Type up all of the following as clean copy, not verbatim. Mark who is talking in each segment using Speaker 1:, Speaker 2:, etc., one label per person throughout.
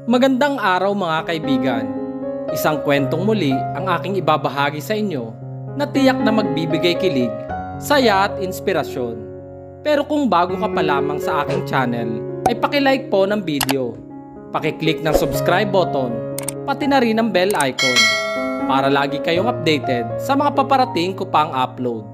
Speaker 1: Magandang araw mga kaibigan. Isang kwentong muli ang aking ibabahagi sa inyo na tiyak na magbibigay kilig, saya at inspirasyon. Pero kung bago ka pa lamang sa aking channel, ay paki-like po ng video. Paki-click ng subscribe button, pati na rin ang bell icon para lagi kayong updated sa mga paparating ko pang upload.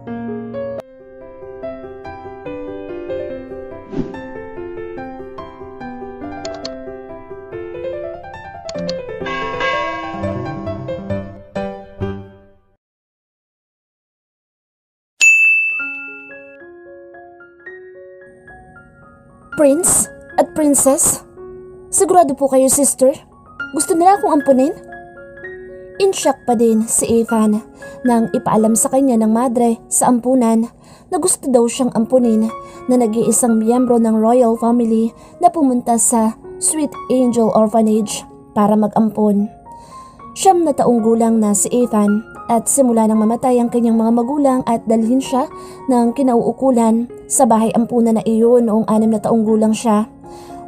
Speaker 2: Prince at Princess? Sigurado po kayo, sister? Gusto nila akong ampunin? In-shock pa din si Ethan nang ipaalam sa kanya ng madre sa ampunan na gusto daw siyang ampunin na nag-iisang miyembro ng royal family na pumunta sa Sweet Angel Orphanage para mag-ampon. 9 na taong gulang na si Ethan at simula nang mamatay ang kanyang mga magulang at dalhin siya ng kinauukulan sa bahay ampunan na iyon noong 6 na taong gulang siya.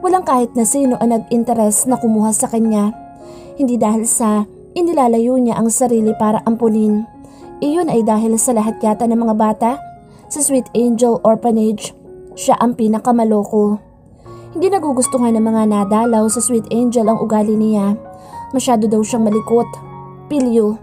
Speaker 2: Walang kahit na sino ang nag-interes na kumuha sa kanya. Hindi dahil sa inilalayo niya ang sarili para ampunin. Iyon ay dahil sa lahat yata ng mga bata sa Sweet Angel Orphanage. Siya ang pinakamaloko. Hindi nagugustuhan ng mga nadalaw sa Sweet Angel ang ugali niya. Masyado daw siyang malikot, pilyo.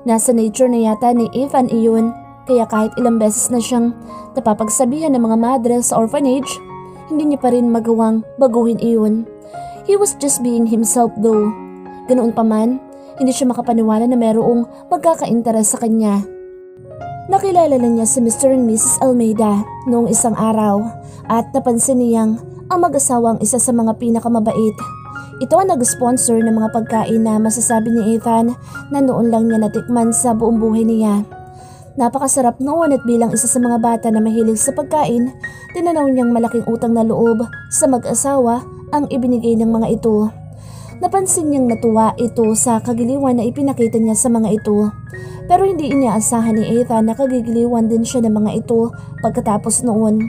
Speaker 2: Nasa nature na yata ni Ethan iyon, kaya kahit ilang beses na siyang napapagsabihan ng mga madre sa orphanage, hindi niya pa rin magawang baguhin iyon. He was just being himself though. Ganoon pa man, hindi siya makapaniwala na mayroong magkaka-interes sa kanya. Nakilala lang niya si Mr. and Mrs. Almeida noong isang araw at napansin niyang ang mag-asawang isa sa mga pinakamabait. Ito ang nag-sponsor ng mga pagkain na masasabi ni Ethan na noon lang niya natikman sa buong buhay niya. Napakasarap noon at bilang isa sa mga bata na mahilig sa pagkain, tinanaw niyang malaking utang na loob sa mag-asawa ang ibinigay ng mga ito. Napansin niyang natuwa ito sa kagiliwan na ipinakita niya sa mga ito. Pero hindi inaasahan ni Ethan na kagigiliwan din siya ng mga ito pagkatapos noon.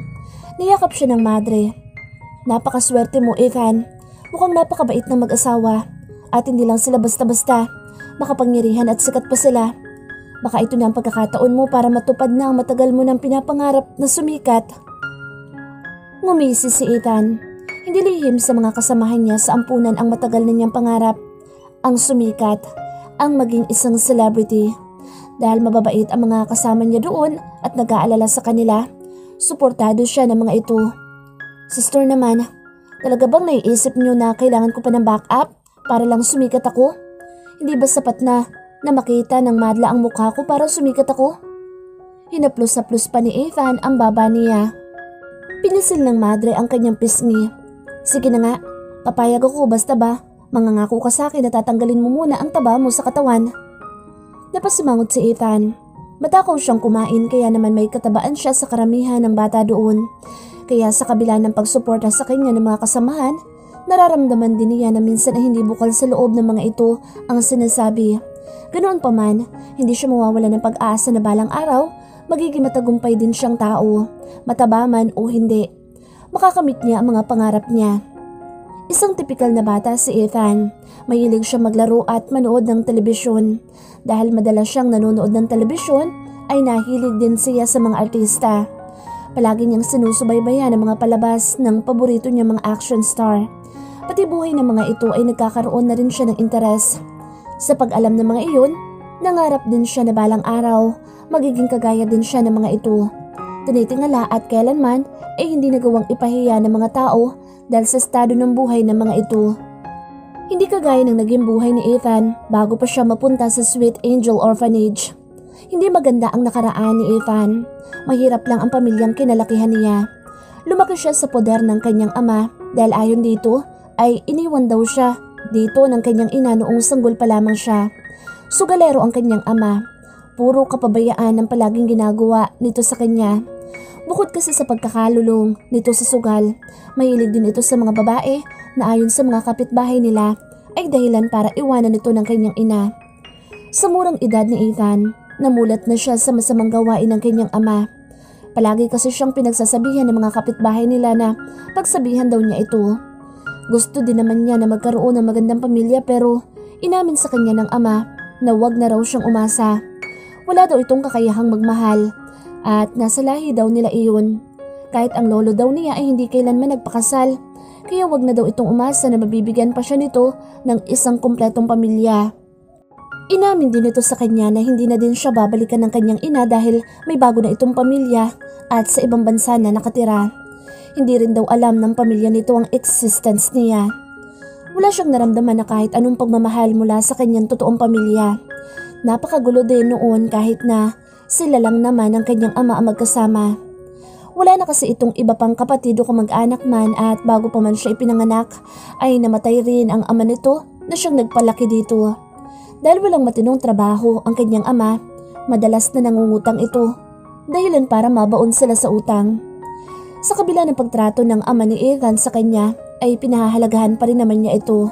Speaker 2: Niyakap siya ng madre. Napakaswerte mo, Ethan. Mukhang napakabait ng mag-asawa at hindi lang sila basta-basta, makapangyarihan at sikat pa sila. Baka ito na ang pagkakataon mo para matupad na ang matagal mo nang pinapangarap na sumikat. Ngumisi si Ethan. Hindi lihim sa mga kasamahan niya sa ampunan ang matagal na niyang pangarap, ang sumikat, ang maging isang celebrity. Dahil mababait ang mga kasama niya doon at nag-aalala sa kanila, suportado siya ng mga ito. Sister naman, talaga bang naiisip niyo na kailangan ko pa ng backup para lang sumikat ako? Hindi ba sapat na makita ng madla ang mukha ko para sumikat ako? Hinaplos-haplos pa ni Ethan ang baba niya. Pinisil ng madre ang kanyang pisngi. Sige na nga, papayag ako basta ba mangangako ka sa akin na tatanggalin mo muna ang taba mo sa katawan. Napasimangot si Ethan. Matakaw siyang kumain kaya naman may katabaan siya sa karamihan ng bata doon. Kaya sa kabila ng pagsuporta sa kanya ng mga kasamahan, nararamdaman din niya na minsan ay hindi bukal sa loob ng mga ito ang sinasabi. Ganoon pa man, hindi siya mawawala ng pag-asa na balang araw, magiging matagumpay din siyang tao, mataba man o hindi. Makakamit niya ang mga pangarap niya. Isang tipikal na bata si Ethan. Mahilig siya maglaro at manood ng telebisyon. Dahil madalas siyang nanonood ng telebisyon, ay nahilig din siya sa mga artista. Palagi niyang sinusubaybayan ang mga palabas ng paborito niyang mga action star. Pati buhay ng mga ito ay nagkakaroon na rin siya ng interes. Sa pag-alam ng mga iyon, nangarap din siya na balang araw, magiging kagaya din siya ng mga ito. Tinitingala at kailanman ay hindi nagawang ipahiya ng mga tao dahil sa estado ng buhay ng mga ito. Hindi kagaya ng naging buhay ni Ethan bago pa siya mapunta sa Sweet Angel Orphanage. Hindi maganda ang nakaraan ni Ethan. Mahirap lang ang pamilyang kinalakihan niya. Lumaki siya sa poder ng kanyang ama dahil ayon dito ay iniwan daw siya dito ng kanyang ina noong sanggol pa lamang siya. Sugalero ang kanyang ama. Puro kapabayaan ang palaging ginagawa nito sa kanya. Bukod kasi sa pagkakalulong nito sa sugal, mahilig din ito sa mga babae na ayon sa mga kapitbahay nila ay dahilan para iwanan ito ng kanyang ina. Sa murang edad ni Ethan, namulat na siya sa masamang gawain ng kanyang ama. Palagi kasi siyang pinagsasabihan ng mga kapitbahay nila na pagsabihan daw niya ito. Gusto din naman niya na magkaroon ng magandang pamilya pero inamin sa kanya ng ama na wag na raw siyang umasa. Wala daw itong kakayahang magmahal at nasa lahi daw nila iyon. Kahit ang lolo daw niya ay hindi kailanman nagpakasal, kaya wag na daw itong umasa na mabibigyan pa siya nito ng isang kumpletong pamilya. Inamin din ito sa kanya na hindi na din siya babalikan ng kanyang ina dahil may bago na itong pamilya at sa ibang bansa na nakatira. Hindi rin daw alam ng pamilya nito ang existence niya. Wala siyang naramdaman na kahit anong pagmamahal mula sa kanyang totoong pamilya. Napakagulo din noon kahit na sila lang naman ang kanyang ama ang magkasama. Wala na kasi itong iba pang kapatid o kamag-anak man at bago pa man siya ipinanganak ay namatay rin ang ama nito na siyang nagpalaki dito. Dahil walang matinong trabaho ang kanyang ama, madalas na nangungutang ito, dahilan para mabaon sila sa utang. Sa kabila ng pagtrato ng ama ni Ethan sa kanya ay pinahahalagahan pa rin naman niya ito.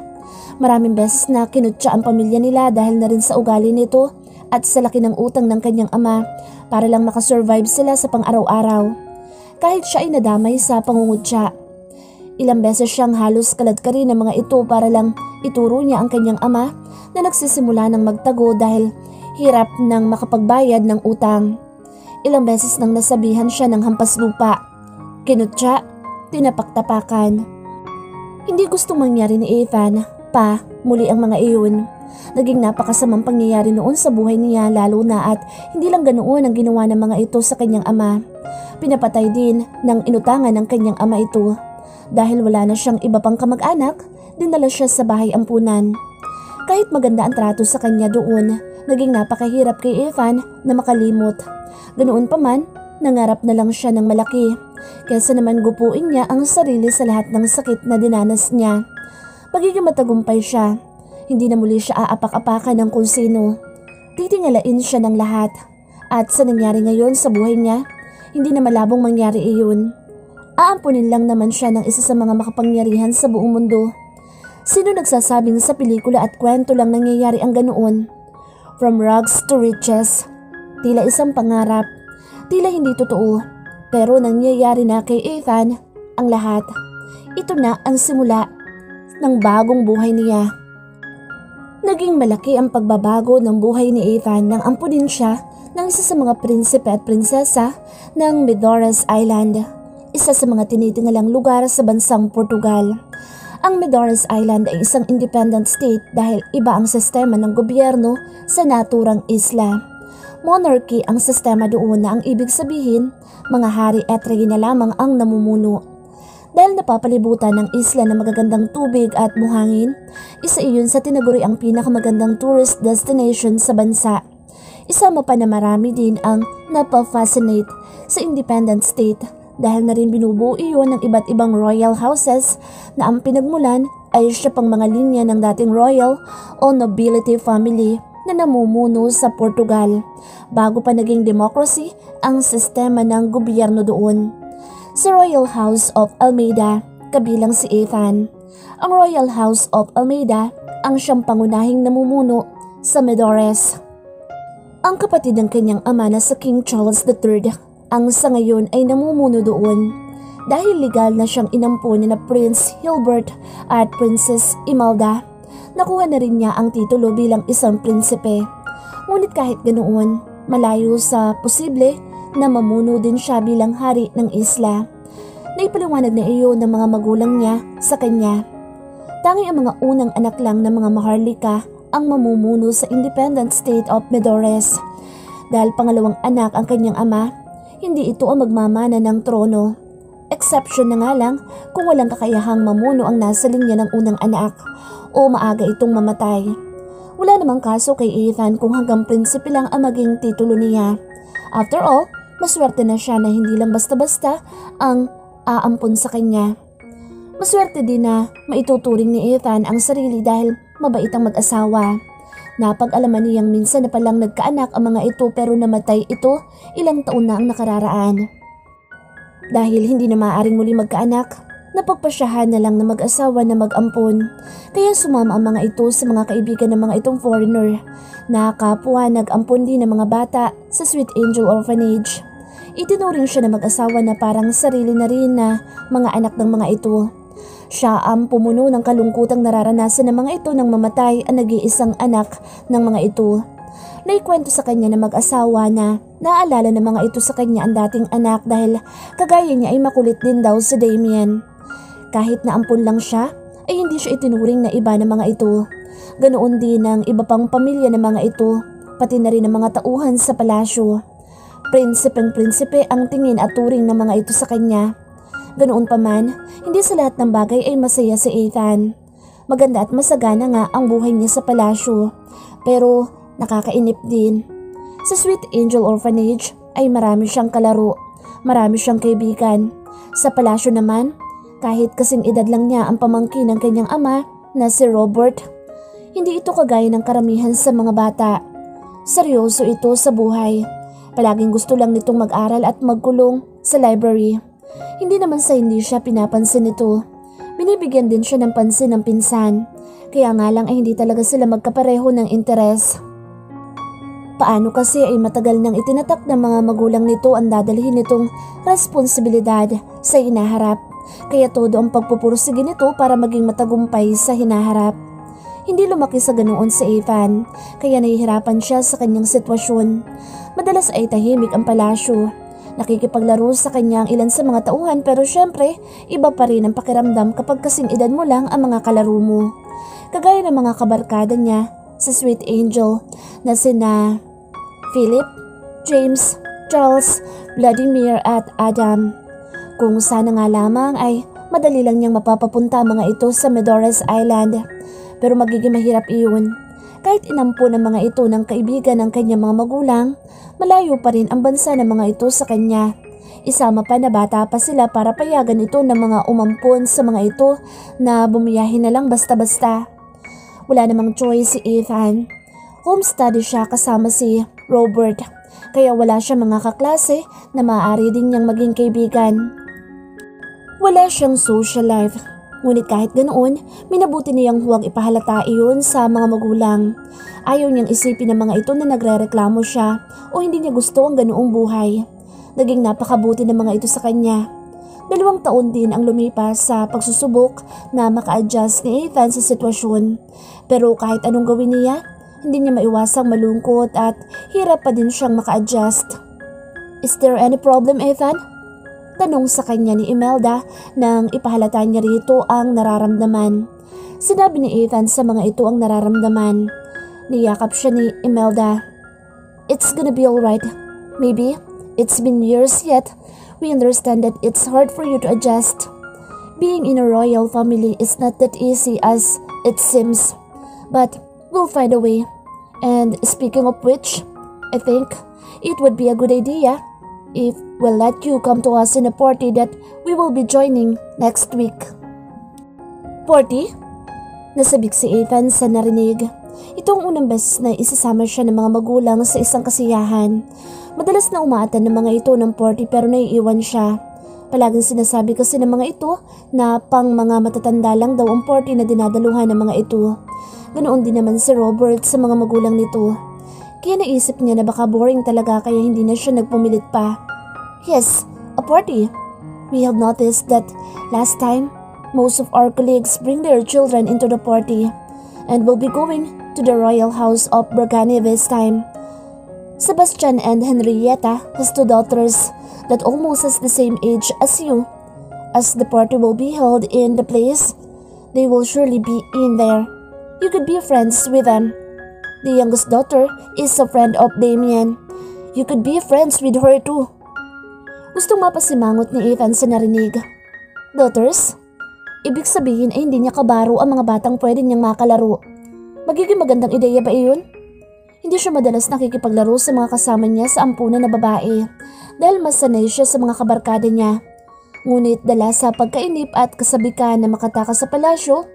Speaker 2: Maraming beses na kinutya ang pamilya nila dahil na rin sa ugali nito at sa laki ng utang ng kanyang ama para lang makasurvive sila sa pang-araw-araw. Kahit siya ay nadamay sa pangungutya. Ilang beses siyang halos kaladkari ng mga ito para lang ituro niya ang kanyang ama na nagsisimula ng magtago dahil hirap ng makapagbayad ng utang. Ilang beses nang nasabihan siya ng hampas lupa, kinutya, tinapaktapakan. Hindi gustong mangyari ni Ethan pa muli ang mga iyon. Naging napakasamang pangyayari noon sa buhay niya lalo na at hindi lang ganoon ang ginawa ng mga ito sa kanyang ama. Pinapatay din ng inutangan ng kanyang ama ito. Dahil wala na siyang iba pang kamag-anak, dinala siya sa bahay ampunan. Kahit maganda ang trato sa kanya doon, naging napakahirap kay Ethan na makalimot. Ganoon pa man, nangarap na lang siya ng malaki. Kesa naman gupuin niya ang sarili sa lahat ng sakit na dinanas niya. Pagiging matagumpay siya, hindi na muli siya aapak-apakan ng kung sino. Titingalain siya ng lahat. At sa nangyari ngayon sa buhay niya, hindi na malabong mangyari iyon. Aampunin lang naman siya ng isa sa mga makapangyarihan sa buong mundo. Sino nagsasabing sa pelikula at kwento lang nangyayari ang ganoon? From rags to riches. Tila isang pangarap. Tila hindi totoo. Pero nangyayari na kay Ethan ang lahat. Ito na ang simula ng bagong buhay niya. Naging malaki ang pagbabago ng buhay ni Ethan nang ampunin siya ng isa sa mga prinsipe at prinsesa ng Medores Island, isa sa mga tinitingalang lugar sa bansang Portugal. Ang Medores Island ay isang independent state dahil iba ang sistema ng gobyerno sa naturang isla. Monarchy ang sistema doon na ang ibig sabihin, mga hari at reyna lamang ang namumuno. Dahil napapalibutan ng isla ng magagandang tubig at buhangin, isa iyon sa tinaguri ang pinakamagandang tourist destination sa bansa. Isama pa na marami din ang napafascinate sa independent state dahil na rin binubuo iyon ng iba't ibang royal houses na ang pinagmulan ay siya pang mga linya ng dating royal o nobility family na namumuno sa Portugal bago pa naging democracy ang sistema ng gobyerno doon. Sa Royal House of Almeida, kabilang si Ethan. Ang Royal House of Almeida ang siyang pangunahing namumuno sa Medores. Ang kapatid ng kanyang ama na sa King Charles III ang sa ngayon ay namumuno doon. Dahil legal na siyang inampon na Prince Hilbert at Princess Imelda, nakuha na rin niya ang titulo bilang isang prinsipe. Ngunit kahit ganoon, malayo sa posible na mamuno din siya bilang hari ng isla. Naipaliwanag na iyon ng mga magulang niya sa kanya. Tanging ang mga unang anak lang ng mga maharlika ang mamumuno sa independent state of Medores. Dahil pangalawang anak ang kanyang ama, hindi ito ang magmamana ng trono. Exception na nga lang kung walang kakayahang mamuno ang nasa linya ng unang anak o maaga itong mamatay. Wala namang kaso kay Ethan kung hanggang prinsipe lang ang maging titulo niya. After all, maswerte na siya na hindi lang basta-basta ang aampon sa kanya. Maswerte din na maituturing ni Ethan ang sarili dahil mabait ang mag-asawa. Napag-alaman niyang minsan na palang nagkaanak ang mga ito pero namatay ito ilang taon na ang nakararaan. Dahil hindi na maaaring muli magkaanak, napagpasyahan na lang na mag-asawa na mag-ampon. Kaya sumama ang mga ito sa mga kaibigan ng mga itong foreigner na kapwa nag-ampon din ng mga bata sa Sweet Angel Orphanage. Itinuring siya na mag-asawa na parang sarili na rin na mga anak ng mga ito. Siya ang pumuno ng kalungkutang nararanasan ng mga ito nang mamatay ang nag-iisang anak ng mga ito. Naikwento sa kanya na mag-asawa na naalala ng mga ito sa kanya ang dating anak dahil kagaya niya ay makulit din daw si Damien. Kahit na ampun lang siya, ay hindi siya itinuring na iba ng mga ito. Ganoon din ang iba pang pamilya ng mga ito, pati na rin ang mga tauhan sa palasyo. Prinsipeng-prinsipe ang tingin at turing ng mga ito sa kanya. Ganoon pa man, hindi sa lahat ng bagay ay masaya si Ethan. Maganda at masagana nga ang buhay niya sa palasyo, pero nakakainip din. Sa Sweet Angel Orphanage ay marami siyang kalaro, marami siyang kaibigan. Sa palasyo naman, kahit kasing edad lang niya ang pamangkin ng kanyang ama na si Robert, hindi ito kagaya ng karamihan sa mga bata. Seryoso ito sa buhay. Palaging gusto lang nitong mag-aral at magkulong sa library. Hindi naman sa hindi siya pinapansin nito. Binibigyan din siya ng pansin ng pinsan. Kaya nga lang ay hindi talaga sila magkapareho ng interes. Paano kasi ay matagal nang itinatak ng mga magulang nito ang dadalhin nitong responsibilidad sa hinaharap. Kaya todo ang pagpupursige nito para maging matagumpay sa hinaharap. Hindi lumaki sa ganoon si Ethan, kaya nahihirapan siya sa kanyang sitwasyon. Madalas ay tahimik ang palasyo. Nakikipaglaro sa kanya ang ilan sa mga tauhan pero syempre, iba pa rin ang pakiramdam kapag kasing edad mo lang ang mga kalaro mo. Kagaya ng mga kabarkada niya sa Sweet Angel na sina Philip, James, Charles, Vladimir at Adam. Kung sana nga lamang ay madali lang niyang mapapapunta mga ito sa Medores Island. Pero magiging mahirap iyon. Kahit inampo ng mga ito ng kaibigan ng kanyang mga magulang, malayo pa rin ang bansa ng mga ito sa kanya. Isama pa na bata pa sila para payagan ito ng mga umampon sa mga ito na bumiyahin na lang basta-basta. Wala namang choice si Ethan. Home study siya kasama si Robert, kaya wala siya mga kaklase na maaari din niyang maging kaibigan. Wala siyang social life. Ngunit kahit ganoon, minabuti niyang huwag ipahalata iyon sa mga magulang. Ayaw niyang isipin ng mga ito na nagrereklamo siya o hindi niya gusto ang ganoong buhay. Naging napakabuti ng mga ito sa kanya. 2 taon din ang lumipas sa pagsusubok na maka-adjust ni Ethan sa sitwasyon. Pero kahit anong gawin niya, hindi niya maiwasang malungkot at hirap pa din siyang maka-adjust. Is there any problem, Ethan? Tanong sa kanya ni Imelda nang ipahalata niya rito ang nararamdaman. Sinabi ni Ethan sa mga ito ang nararamdaman. Niyakap siya ni Imelda. It's gonna be alright. Maybe it's been years yet. We understand that it's hard for you to adjust. Being in a royal family is not that easy as it seems. But we'll find a way. And speaking of which, I think it would be a good idea if we'll let you come to us in a party that we will be joining next week. Party? Nasabik si Ethan sa narinig. Ito ang unang beses na isasama siya ng mga magulang sa isang kasiyahan. Madalas na umaatan ng mga ito ng party pero naiiwan siya. Palaging sinasabi kasi ng mga ito na pang mga matatanda lang daw ang party na dinadaluhan ng mga ito. Ganoon din naman si Robert sa mga magulang nito. Kaya naisip niya na baka boring talaga kaya hindi na siya nagpumilit pa. Yes, a party. We have noticed that last time, most of our colleagues bring their children into the party and will be going to the royal house of Burgundy this time. Sebastian and Henrietta has 2 daughters that almost has the same age as you. As the party will be held in the place, they will surely be in there. You could be friends with them. The youngest daughter is a friend of Damien. You could be friends with her too. Gustong mapasimangot ni Ethan sa narinig. Daughters? Ibig sabihin ay hindi niya kabaro ang mga batang pwede niyang makalaro. Magiging magandang ideya ba iyon? Hindi siya madalas nakikipaglaro sa mga kasama niya sa ampunan na babae dahil mas sanay siya sa mga kabarkada niya. Ngunit dala sa pagkainip at kasabikan na makatakas sa palasyo,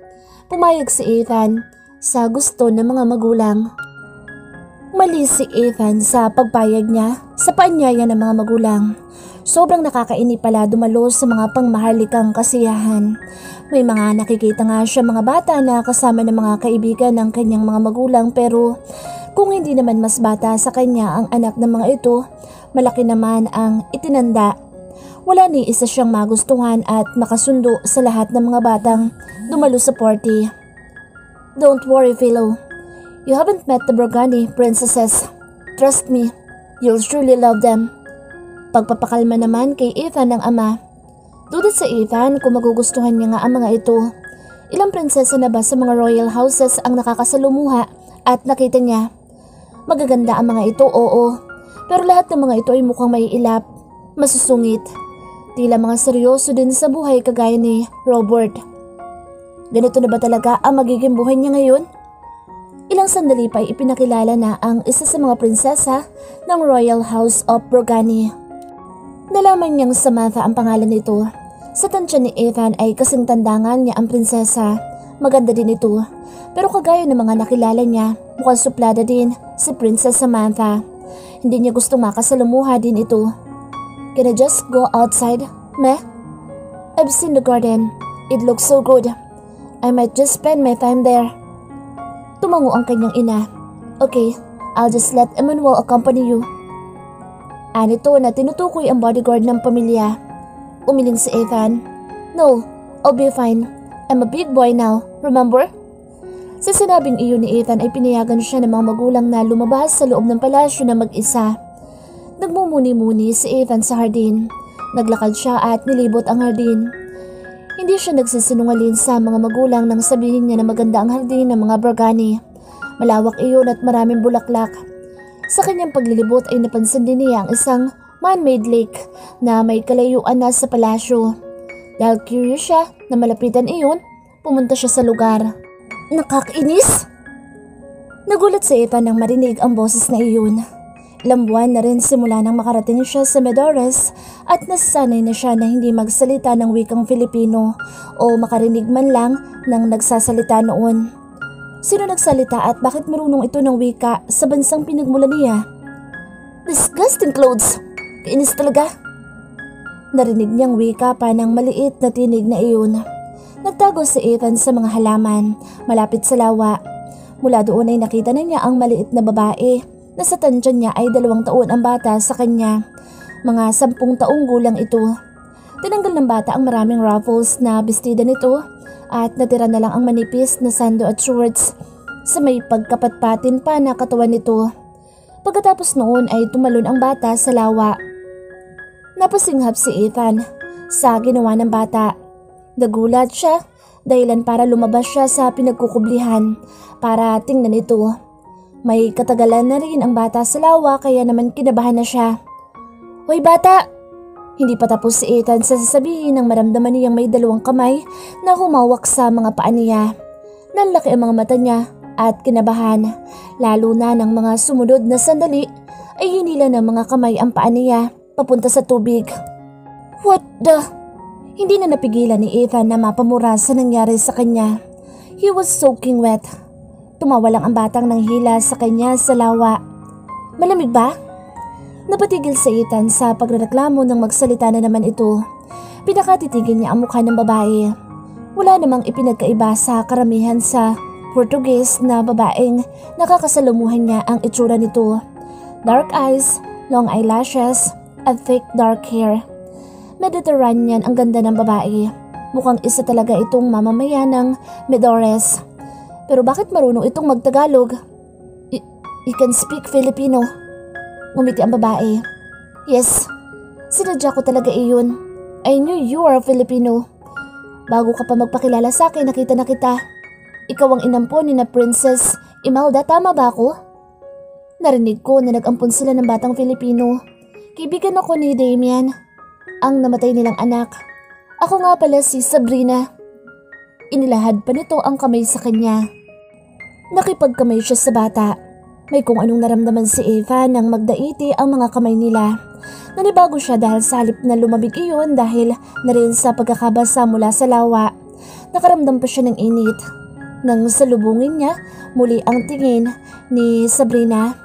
Speaker 2: pumayag si Ethan sa gusto ng mga magulang. Mali si Ethan sa pagpayag niya sa paanyaya ng mga magulang. Sobrang nakakainip pala dumalo sa mga pangmaharlikang kasiyahan. May mga nakikita nga siya mga bata na kasama ng mga kaibigan ng kanyang mga magulang pero kung hindi naman mas bata sa kanya ang anak ng mga ito, malaki naman ang itinanda. Wala ni isa siyang magustuhan at makasundo sa lahat ng mga batang dumalo sa party. Don't worry, Philo. You haven't met the Burgundy princesses. Trust me, you'll surely love them. Pagpapakalma naman kay Ethan ng ama. Dudot sa Ethan kung magugustuhan niya nga ang mga ito. Ilang prinsesa na ba sa mga royal houses ang nakakasalumuha at nakita niya? Magaganda ang mga ito, oo. Pero lahat ng mga ito ay mukhang maiilap, masusungit. Tila mga seryoso din sa buhay kagaya ni Robert. Ganito na ba talaga ang magiging buhay niya ngayon? Ilang sandali pa ay ipinakilala na ang isa sa mga prinsesa ng Royal House of Burgundy. Nalaman niyang Samantha ang pangalan nito. Sa tansya ni Ethan ay kasing tandangan niya ang prinsesa. Maganda din ito. Pero kagaya ng mga nakilala niya, mukhang suplada din si Princess Samantha. Hindi niya gustong makasalamuha din ito. Can I just go outside, meh? I've seen the garden. It looks so good. I might just spend my time there. Tumango ang kanyang ina. Okay, I'll just let Emmanuel accompany you. Anito na tinutukoy ang bodyguard ng pamilya. Umiling si Ethan. No, I'll be fine. I'm a big boy now, remember? Sa sinabing iyon ni Ethan ay pinayagan siya ng mga magulang na lumabas sa loob ng palasyo na mag-isa. Nagmumuni-muni si Ethan sa hardin. Naglakad siya at nilibot ang hardin. Hindi siya nagsisinungaling sa mga magulang nang sabihin niya na maganda ang hardin ng mga Burgundy. Malawak iyon at maraming bulaklak. Sa kanyang paglilibot ay napansin din niya ang isang man-made lake na may kalayuan na sa palasyo. Dahil curious siya na malapitan iyon, pumunta siya sa lugar. Nakakainis! Nagulat si Ethan nang marinig ang boses na iyon. Ilang buwan na rin simula nang makarating siya sa Medores at nasanay na siya na hindi magsalita ng wikang Filipino o makarinig man lang ng nagsasalita noon. Sino nagsalita at bakit marunong ito ng wika sa bansang pinagmulan niya? Disgusting clothes! Kainis talaga. Narinig niyang wika pa ng maliit na tinig na iyon. Nagtago si Ethan sa mga halaman, malapit sa lawa. Mula doon ay nakita na niya ang maliit na babae na sa tansya niya ay 2 taon ang bata sa kanya. Mga 10 taong gulang ito. Tinanggal ng bata ang maraming ruffles na bestida nito at natira na lang ang manipis na sando at shorts sa may pagkapatpatin pa na katawan nito. Pagkatapos noon ay tumalon ang bata sa lawa. Napasinghap si Ethan sa ginawa ng bata. Nagulat siya dahilan para lumabas siya sa pinagkukublihan para tingnan ito. May katagalan na rin ang bata sa lawa kaya naman kinabahan na siya. Hoy bata! Hindi pa tapos si Ethan sa sasabihin nang maramdaman niyang may 2 kamay na humawak sa mga paa niya. Nanlaki ang mga mata niya at kinabahan. Lalo na ng mga sumunod na sandali ay hinila ng mga kamay ang paa niya papunta sa tubig. What the? Hindi na napigilan ni Ethan na mapamura sa nangyari sa kanya. He was soaking wet. Tumawa lang ang batang nanghila sa kanya sa lawa. Malamig ba? Napatigil si Ethan sa pagrereklamo nang magsalita na naman ito. Pinakatitigil niya ang mukha ng babae. Wala namang ipinagkaiba sa karamihan sa Portuguese na babaeng nakakasalumuhan niya ang itsura nito. Dark eyes, long eyelashes, at thick dark hair. Mediterranean ang ganda ng babae. Mukhang isa talaga itong mamamayan ng Medores. Pero bakit marunong itong magtagalog? You can speak Filipino. Ngumiti ang babae. Yes, sinadya ko talaga iyon. I knew you are Filipino. Bago ka pa magpakilala sa akin, nakita na kita. Ikaw ang inampon ni na Princess Imelda, tama ba ako? Narinig ko na nag-ampon sila ng batang Filipino. Kaibigan ako ni Damian, ang namatay nilang anak. Ako nga pala si Sabrina. Inilahad pa nito ang kamay sa kanya. Nakipagkamay siya sa bata. May kung anong naramdaman si Eva nang magdaiti ang mga kamay nila. Nanibago siya dahil sa halip na lumabig iyon dahil na rin sa pagkakabasa mula sa lawa. Nakaramdam pa siya ng init. Nang salubungin niya muli ang tingin ni Sabrina,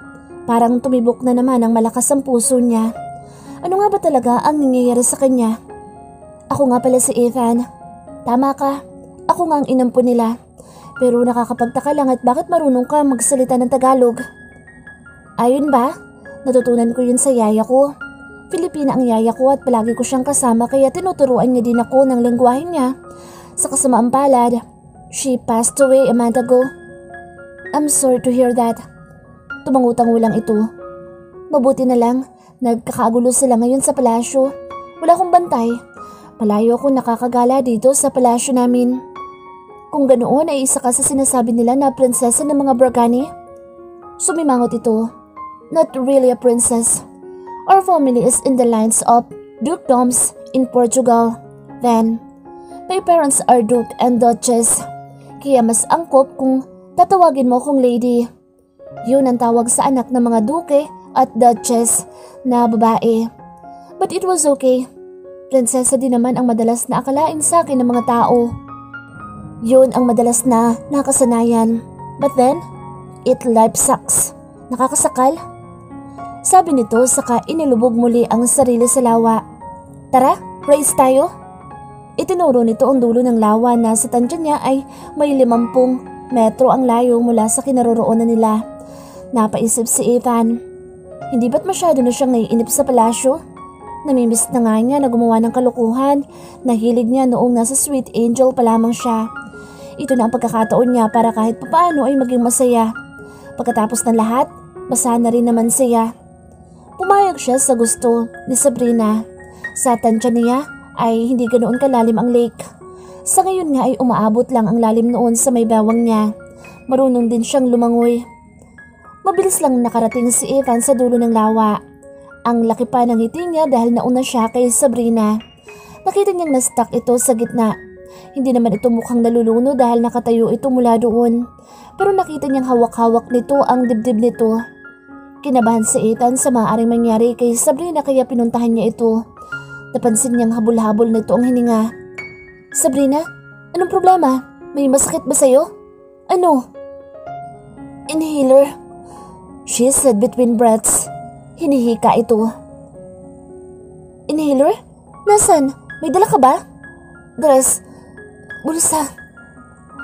Speaker 2: parang tumibok na naman ang malakas ang puso niya. Ano nga ba talaga ang nangyayari sa kanya? Ako nga pala si Ethan. Tama ka, ako nga ang inampon nila. Pero nakakapagtaka lang at bakit marunong ka magsalita ng Tagalog? Ayun ba? Natutunan ko yun sa yaya ko. Filipina ang yaya ko at palagi ko siyang kasama kaya tinuturuan niya din ako ng lengguwahe niya. Sa kasamaang palad, she passed away a month ago. I'm sorry to hear that. Tumangutang-ulang ito. Mabuti na lang, nagkakagulo sila ngayon sa palasyo. Wala akong bantay. Palayo ako nakakagala dito sa palasyo namin. Kung ganoon ay isa ka sa sinasabi nila na prinsesa ng mga Bragani? Sumimangot ito. Not really a princess. Our family is in the lines of dukedoms in Portugal. Then, my parents are duke and duchess. Kaya mas angkop kung tatawagin mo kong lady. Yun ang tawag sa anak ng mga duke at duchess na babae. But it was okay. Prinsesa din naman ang madalas na akalain sa akin ng mga tao. Yun ang madalas na nakasanayan. But then, life sucks. Nakakasakal. Sabi nito saka inilubog muli ang sarili sa lawa. Tara, race tayo. Itinuro nito ang dulo ng lawa na sa tansya niya ay may 50 metro ang layo mula sa kinaroroonan nila. Napaisip si Ethan. Hindi ba't masyado na siyang naiinip sa palasyo? Namimiss na nga niya na gumawa ng kalokohan na hilig niya noong nasa Sweet Angel pa lamang siya. Ito na ang pagkakataon niya para kahit papaano ay maging masaya. Pagkatapos ng lahat, masaya na rin naman siya. Pumayag siya sa gusto ni Sabrina. Sa tansya niya ay hindi ganoon kalalim ang lake. Sa ngayon nga ay umaabot lang ang lalim noon sa may bawang niya. Marunong din siyang lumangoy. Mabilis lang nakarating si Ethan sa dulo ng lawa. Ang laki pa ng ngiti niya dahil nauna siya kay Sabrina. Nakita niyang na-stuck ito sa gitna. Hindi naman ito mukhang naluluno dahil nakatayo ito mula doon. Pero nakita niyang hawak-hawak nito ang dibdib nito. Kinabahan si Ethan sa maaaring mangyari kay Sabrina kaya pinuntahan niya ito. Napansin niyang habol-habol nito ang hininga. Sabrina, anong problema? May masakit ba sa'yo? Ano? Inhaler. She said between breaths. Hinihika ito. Inhaler? Nasaan? May dala ka ba? Dress. Bulsa.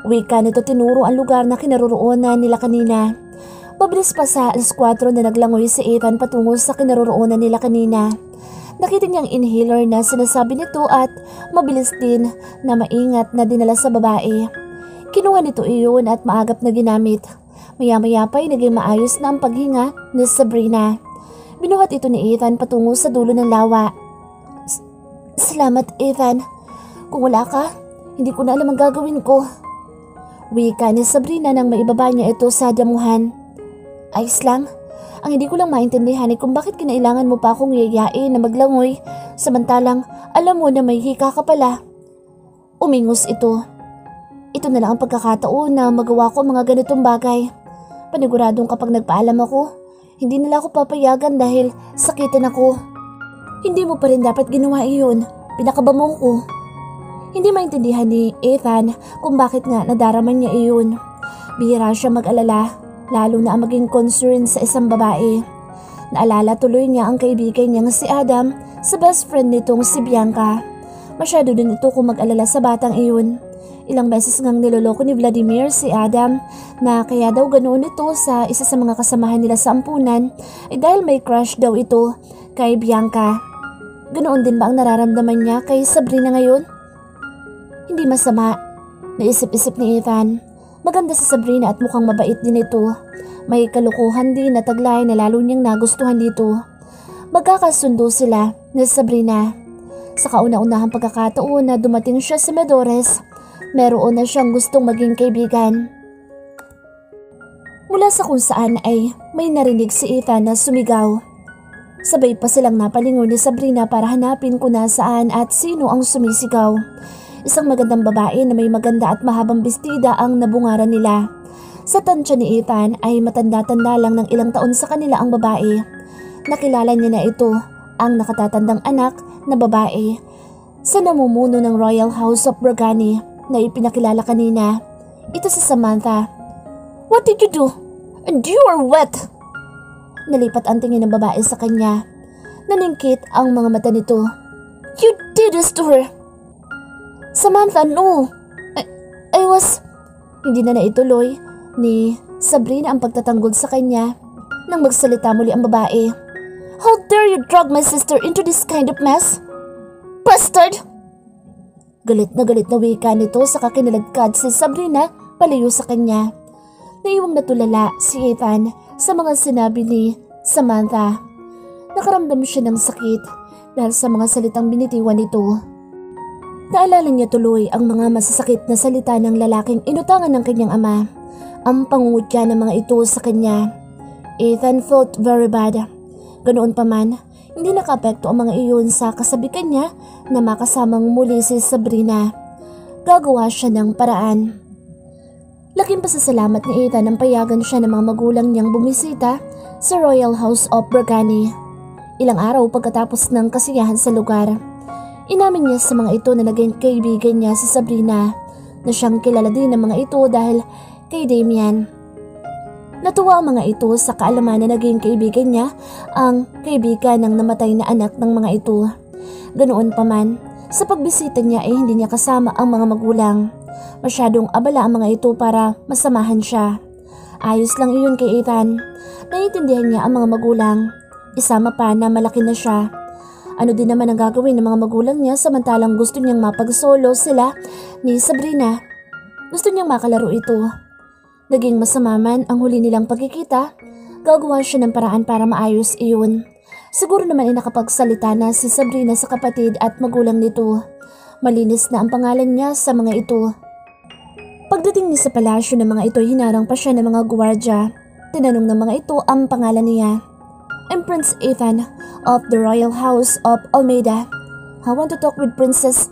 Speaker 2: Wika nito tinuro ang lugar na kinaroroonan nila kanina. Mabilis pa sa alas 4 na naglangoy si Ethan patungo sa kinaroroonan nila kanina. Nakita niyang inhaler na sinasabi nito at mabilis din na maingat na dinala sa babae. Kinuha nito iyon at maagap na ginamit. Maya-maya pa'y naging maayos na ang paghinga ni Sabrina. Binuhat ito ni Ethan patungo sa dulo ng lawa. Salamat, Ethan. Kung wala ka, hindi ko na alam ang gagawin ko. Wika ni Sabrina nang maibaba niya ito sa damuhan. Ayos lang. Ang hindi ko lang maintindihan ay kung bakit kinailangan mo pa akong yayain na maglangoy samantalang alam mo na may hika ka pala. Umingos ito. Ito na lang ang pagkakataon na magawa ko mga ganitong bagay. Paniguradong kapag nagpaalam ako, hindi nila ako papayagan dahil sakitin ako. Hindi mo pa rin dapat ginawa iyon. Pinakaba mo ko. Hindi maintindihan ni Ethan kung bakit nga nadaraman niya iyon. Bihira siya mag-alala, lalo na ang maging concern sa isang babae. Naalala tuloy niya ang kaibigan niyang si Adam sa best friend nitong si Bianca. Masyado din ito kung mag-alala sa batang iyon. Ilang beses ngang niloloko ni Vladimir si Adam na kaya daw ganoon ito sa isa sa mga kasamahan nila sa ampunan ay dahil may crush daw ito kay Bianca. Ganoon din ba ang nararamdaman niya kay Sabrina ngayon? Hindi masama, naisip-isip ni Ethan. Maganda si Sabrina at mukhang mabait din ito. May kalukuhan din na taglay na lalo niyang nagustuhan dito. Magkakasundo sila ni Sabrina. Sa kauna-unahang pagkakataon na dumating siya sa Medores, meron na siyang gustong maging kaibigan. Mula sa kung saan ay may narinig si Ethan na sumigaw. Sabay pa silang napalingon ni Sabrina para hanapin kung nasaan at sino ang sumisigaw. Isang magandang babae na may maganda at mahabang bestida ang nabungaran nila. Sa tansya ni Ethan ay matanda-tanda lang ng ilang taon sa kanila ang babae. Nakilala niya na ito, ang nakatatandang anak na babae sa namumuno ng Royal House of Bragani na ipinakilala kanina. Ito si Samantha. What did you do? And you are wet! Nalipat ang tingin ng babae sa kanya. Naningkit ang mga mata nito. You did this to her! Samantha, no! I was... Hindi na naituloy ni Sabrina ang pagtatanggol sa kanya nang magsalita muli ang babae. How dare you drag my sister into this kind of mess? Bastard! Galit na wika nito sa kakinaladkad si Sabrina palayo sa kanya. Naiwang natulala si Ethan sa mga sinabi ni Samantha. Nakaramdam siya ng sakit dahil sa mga salitang binitiwan nito. Naalala niya tuloy ang mga masasakit na salita ng lalaking inutangan ng kanyang ama. Ang pangungutya ng mga ito sa kanya. Ethan felt very bad. Ganoon pa man, hindi nakapekto ang mga iyon sa kasabikan niya na makasamang muli si Sabrina. Gagawa siya ng paraan. Laking pasasalamat ni Ethan nang payagan siya ng mga magulang niyang bumisita sa Royal House of Burgundy. Ilang araw pagkatapos ng kasiyahan sa lugar, inamin niya sa mga ito na naging kaibigan niya si Sabrina, na siyang kilala din ng mga ito dahil kay Damian. Natuwa ang mga ito sa kaalaman na naging kaibigan niya ang kaibigan ng namatay na anak ng mga ito. Ganoon pa man, sa pagbisita niya ay hindi niya kasama ang mga magulang. Masyadong abala ang mga ito para masamahan siya. Ayos lang iyon kay Ethan. Naiintindihan niya ang mga magulang. Isama pa na malaki na siya. Ano din naman ang gagawin ng mga magulang niya samantalang gusto niyang mapag-solo sila ni Sabrina. Gusto niyang makalaro ito. Naging masama man ang huli nilang pagkikita, gagawa siya ng paraan para maayos iyon. Siguro naman ay nakapagsalita na si Sabrina sa kapatid at magulang nito. Malinis na ang pangalan niya sa mga ito. Pagdating niya sa palasyo ng mga ito, hinarang pa siya ng mga gwardiya. Tinanong ng mga ito ang pangalan niya. I'm Prince Ethan of the Royal House of Almeida. I want to talk with Princess.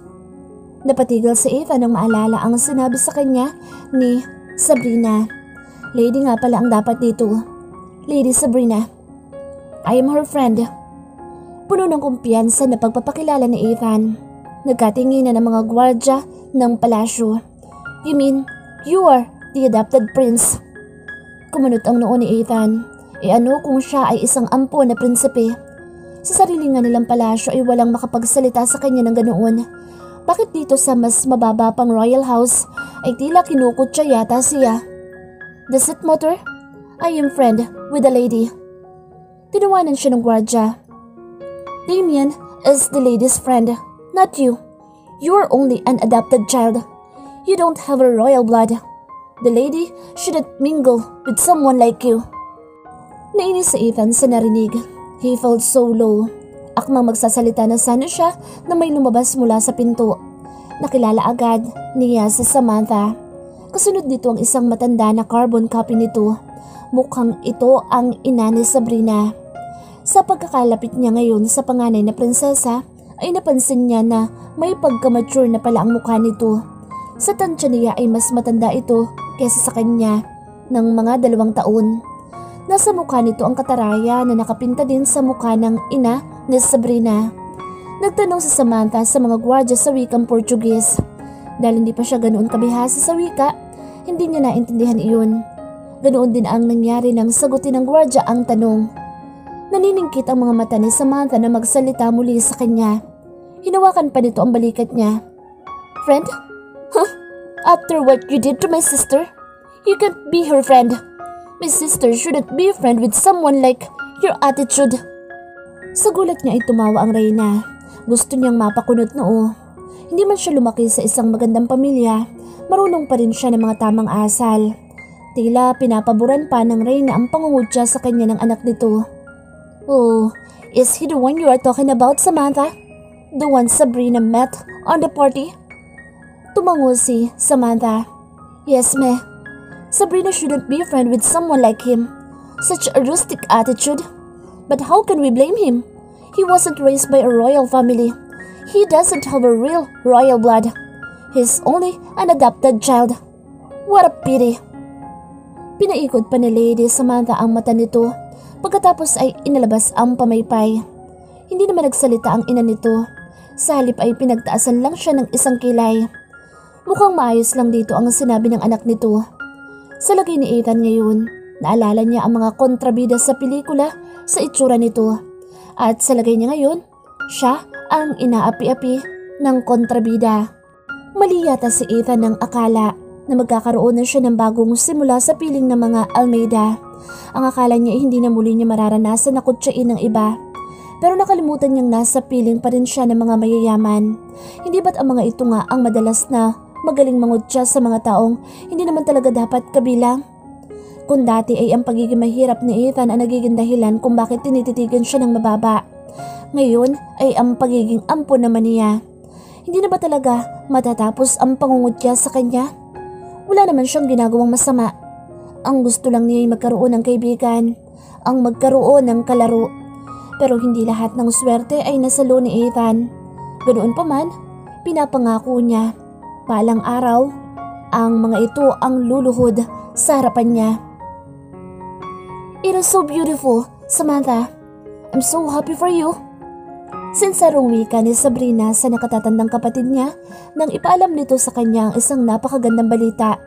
Speaker 2: Napatigil si Ethan nang maalala ang sinabi sa kanya ni Sabrina. Lady nga pala ang dapat dito. Lady Sabrina. I am her friend. Puno ng kumpiyansa na pagpapakilala ni Ethan. Nagkatinginan ng mga gwardiya ng palasyo. You mean, you are the adopted prince? Kumunot ang noo ni Ethan. Ano kung siya ay isang ampon na prinsipe? Sa sarili nga nilang palasyo ay walang makapagsalita sa kanya ng ganoon. Bakit dito sa mas mababa pang Royal House ay tila kinukutsa yata siya? Does it matter? I am friend with the lady. Tinawanan siya ng gwardya. Damian is the lady's friend, not you. You are only an adopted child. You don't have a royal blood. The lady shouldn't mingle with someone like you. Nainis si Ethan sa narinig. He felt so low. Akmang magsasalita na sana siya na may lumabas mula sa pinto. Nakilala agad niya si Samantha. Kasunod dito ang isang matanda na carbon copy nito. Mukhang ito ang ina ni Sabrina. Sa pagkakalapit niya ngayon sa panganay na prinsesa, ay napansin niya na may pagkamature na pala ang mukha nito. Sa tansya niya ay mas matanda ito kaysa sa kanya ng mga 2 taon. Nasa mukha nito ang kataraya na nakapinta din sa mukha ng ina ni Sabrina. Nagtanong si Samantha sa mga gwardya sa wikang Portuguese. Dahil hindi pa siya ganoon kabihasa sa wika, hindi niya naintindihan iyon. Ganoon din ang nangyari nang sagutin ng gwardya ang tanong. Naniningkit ang mga mata ni Samantha na magsalita muli sa kanya. Hinawakan pa nito ang balikat niya. Friend? Huh? After what you did to my sister? You can't be her friend. My sister shouldn't be a friend with someone like your attitude. Sa gulat niya ay tumawa ang Reyna. Gusto niyang mapakunot noo. Hindi man siya lumaki sa isang magandang pamilya, marunong pa rin siya ng mga tamang asal. Tila pinapaboran pa ng Reyna ang pangungutya sa kanya ng anak nito. Oh, is he the one you are talking about, Samantha? The one Sabrina met on the party? Tumango si Samantha. Yes, meh. Sabrina shouldn't be a friend with someone like him. Such a rustic attitude. But how can we blame him? He wasn't raised by a royal family. He doesn't have a real royal blood. He's only an adopted child. What a pity. Pinaikot pa ni Lady Samantha ang mata nito. Pagkatapos ay inalabas ang pamaypay. Hindi naman nagsalita ang ina nito. Sa halip ay pinagtaasan lang siya ng isang kilay. Mukhang maayos lang dito ang sinabi ng anak nito. Sa lagay ni Ethan ngayon, naalala niya ang mga kontrabida sa pelikula sa itsura nito. At sa lagay niya ngayon, siya ang inaapi-api ng kontrabida. Mali yata si Ethan ng akala na magkakaroon na siya ng bagong simula sa piling ng mga Almeida. Ang akala niya ay hindi na muli niya mararanasan na kutsain ng iba. Pero nakalimutan niyang nasa piling pa rin siya ng mga mayayaman. Hindi ba't ang mga ito nga ang madalas na magaling mangutya sa mga taong hindi naman talaga dapat kabilang? Kung dati ay ang pagiging mahirap ni Ethan ang nagiging dahilan kung bakit tinititigan siya ng mababa, ngayon ay ang pagiging ampon naman niya. Hindi na ba talaga matatapos ang pangungutya sa kanya? Wala naman siyang ginagawang masama. Ang gusto lang niya ay magkaroon ng kaibigan, ang magkaroon ng kalaro. Pero hindi lahat ng swerte ay nasa loob ni Ethan. Ganoon pa man, pinapangako niya, balang araw, ang mga ito ang luluhod sa harapan niya. It is so beautiful, Samantha. I'm so happy for you. Sinsarong wika ni Sabrina sa nakatatandang kapatid niya nang ipaalam nito sa kanya ang isang napakagandang balita.